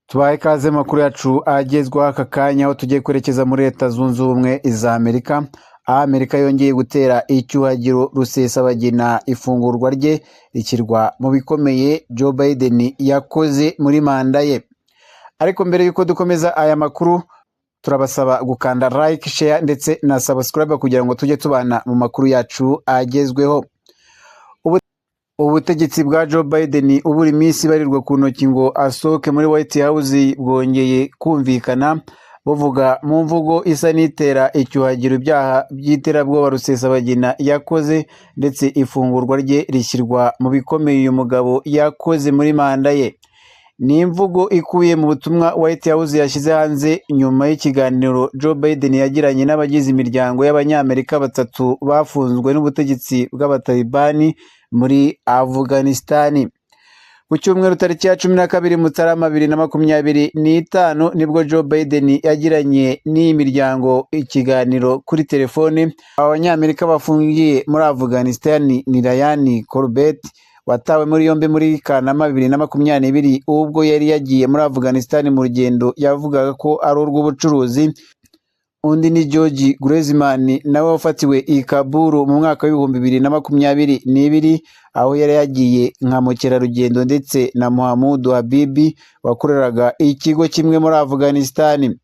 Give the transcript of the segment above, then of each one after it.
Tubaye ikaze makuru yacu agezwaho aka kanya aho tugiye kwerekeza muri Leta Zunze Ubumwe za Amerika, aho Amerika yongeye gutera icyuhagiro Rusesabagina ifungurwa rye rishyirwa mu bikomeye Joe Biden yakoze muri manda ye. Ariko mbere y'uko dukomeza aya makuru turabasaba gukanda like, share ndetse na subscribe kugira ngo tujye tubana mu makuru yacu agezweho. Ubutegetsi bwa Joe Biden uburi minsi barirwa ku ntoki ngo asohoke muri White House bwongeye kumvikana buvuga mu mvugo isa n'itera icyuhagiro ibyaha by'iterabwoba Rusesabagina yakoze ndetse ifungurwa rye rishyirwa mu bikomeye uyu mugabo yakoze muri manda ye. Ni imvugo ikubiye mu butumwa White House yashyize hanze nyuma y'ikiganiro Joe Biden yagiranye n'abagize imiryango y'Abanyamerika batatu bafunzwe n'ubutegetsi bw'Abatalibani muri Afghanistan. Ku cyumweru tariki ya 12 Mutarama 2025 nibwo Joe Biden yagiranye n'iyi miryango ikiganiro kuri telefone. Abanyamerika bafungiye muri Afghanistan ni Ryan Corbett watawe muri yombi muri Kanama 2022 ubwo yari yagiye muri Afghanistan mu rugendo yavugaga ko ari urw'ubucuruzi. Undi ni George Grossman nawe wafatiwe i Kabul mu mwaka w'ibihumbi 2022 aho yari yagiye nka mukerarugendo, ndetse na Mohamud Habibi wakoreraga ikigo kimwe muri Afghanistan.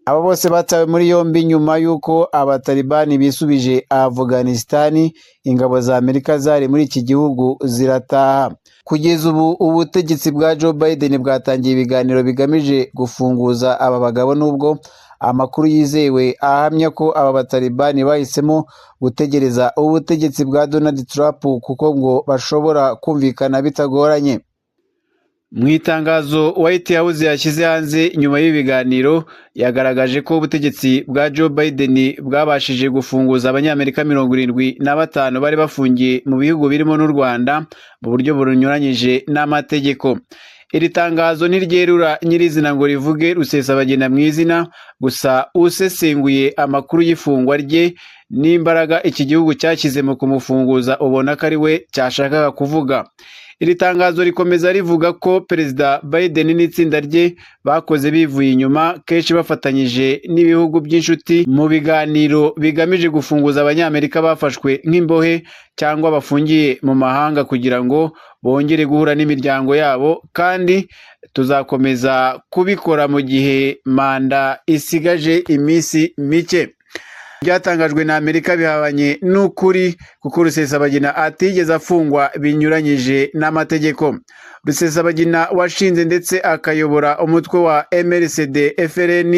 Aba bose batawe muri yombi nyuma y'uko Abatalibani bisubije Afghanistan. Ingabo za Amerika zari muri iki gihugu zirataha. Kugeza ubu ubutegetsi bwa Joe Biden bwatangiye ibiganiro bigamije gufunguza aba bagabo, nubwo amakuru yizewe ahamya ko aba Batalibani bahisemo gutegereza ubutegetsi bwa Donald Trump kuko ngo bashobora kumvikana bitagoranye. Mu itangazo White House yashyize hanze nyuma y'ibiganiro yagaragaje ko ubutegetsi bwa Joe Biden bwabashije gufunguza Abanyamerika 75 bari bafungiye mu bihugu birimo n'u Rwanda mu buryo bunyuranyije n'amategeko. Iri tangazo ntiryerura nyirizina ngo rivuge Rusesabagina mu izina, gusa usesenguye amakuru y'ifungwa rye n'imbaraga iki gihugu cyashyize mu kumufunguza ubona ko ari we cyashakaga kuvuga. Iri tangazo rikomeza rivuga ko Perezida Biden n'itsinda rye bakoze bivuye inyuma, kenshi bafatanyije n'ibihugu by'inshuti mu biganiro bigamije gufunguza Abanyamerika bafashwe nk'imbohe cyangwa bafungiye mu mahanga kugira ngo bongere guhura n'imiryango yabo, kandi tuzakomeza kubikora mu gihe manda isigaje iminsi mike. Byatangajwe na Amerika bihabanye n'ukuri kuko Rusesabagina atigeze afungwa binyuranyije n'amategeko. Rusesabagina washinze ndetse akayobora umutwe wa MRCD FLN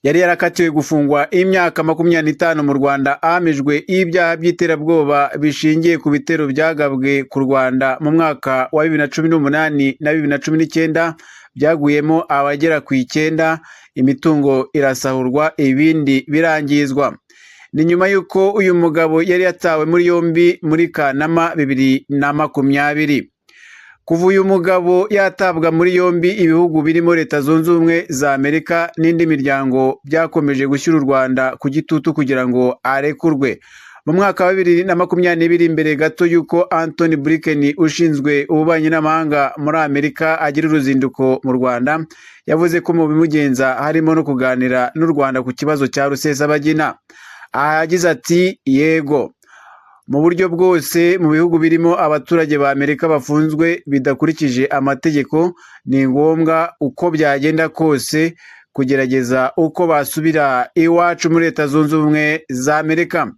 yari yarakatiwe gufungwa imyaka 25 mu Rwanda ahamijwe ibyaha by'iterabwoba bishingiye ku bitero byagabwe ku Rwanda mu mwaka wa 2018 na 2019 byaguyemo abagera ku 9, imitungo irasahurwa ibindi birangizwa. Ni nyuma y'uko uyu mugabo yari yatawe muri yombi muri Kanama 2020. Kuva uyu mugabo yatabwa muri yombi, ibihugu birimo Leta Zunze Ubumwe za Amerika n'indi miryango byakomeje gushyira u Rwanda ku gitutu kugira ngo arekurwe. Mu mwaka wa 2022 imbere gato y'uko Anthony Blinken ushinzwe ububanyi n'amahanga muri Amerika agira uruzinduko mu Rwanda, yavuze ko mu bimugenza harimo no kuganira n'u Rwanda ku kibazo cya Rusesabagina. Yagize ati yego, mu buryo bwose mu bihugu birimo abaturage ba Amerika bafunzwe bidakurikije amategeko, ni ngombwa uko byagenda kose kugerageza uko basubira iwacu muri Leta Zunze Ubumwe za Amerika.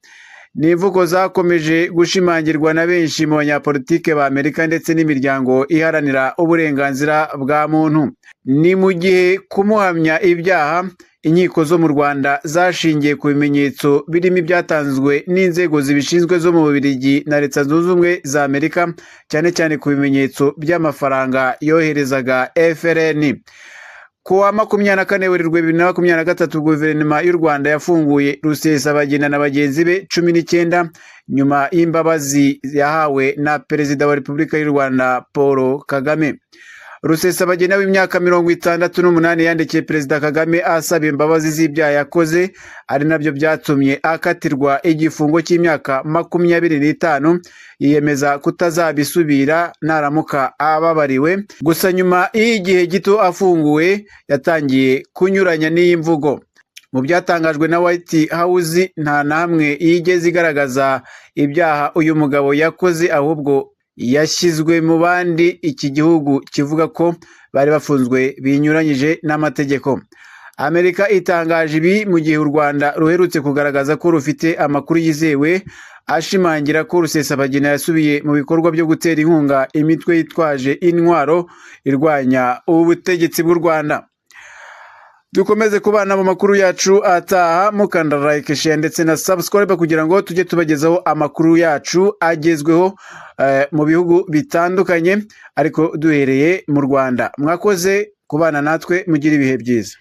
Ni imvugo zakomeje gushimangirwa na benshi mu banyapolitike ba Amerika ndetse n'imiryango iharanira uburenganzira bwa muntu. Ni mu gihe kumuhamya ibyaha inkiko zo mu Rwanda zashingiye ku bimenyetso birimo ibyatanzwe n'inzego zibishinzwe zo mu Bubiligi na Leta Zunze Ubumwe za Amerika, cyane cyane ku bimenyetso by'amafaranga yoherezaga FLN. Ku wa 24 Werurwe 2023 guverinoma y'u Rwanda yafunguye Rusesabagina na bagenzi be 19 nyuma y'imbabazi yahawe na Perezida wa Repubulika y'u Rwanda Paul Kagame. Rusesabagina w'imyaka 68 yandikiye Perezida Kagame asaba imbabazi z'ibyaha yakoze, ari nabyo byatumye akatirwa igifungo cy'imyaka 25, yiyemeza kutazabisubira naramuka ababariwe. Gusa nyuma y'igihe gito afunguwe yatangiye kunyuranya n'iyi mvugo. Mu byatangajwe na White House nta namwe yigeze igaragaza ibyaha uyu mugabo yakoze, ahubwo yashyizwe mu bandi iki gihugu kivuga ko bari bafunzwe binyuranyije n'amategeko. Amerika itangaje ibi mu gihe u Rwanda ruherutse kugaragaza ko rufite amakuru yizewe ashimangira ko Rusesabagina yasubiye mu bikorwa byo gutera inkunga imitwe yitwaje intwaro irwanya ubutegetsi bw'u Rwanda. Dukomeze kubana mu makuru yacu ataha, mukanda like, share ndetse na subscribe kugira ngo tujye tubagezaho amakuru yacu agezweho mu bihugu bitandukanye, ariko duhereye mu Rwanda. Mwakoze kubana natwe, mugira ibihe byiza.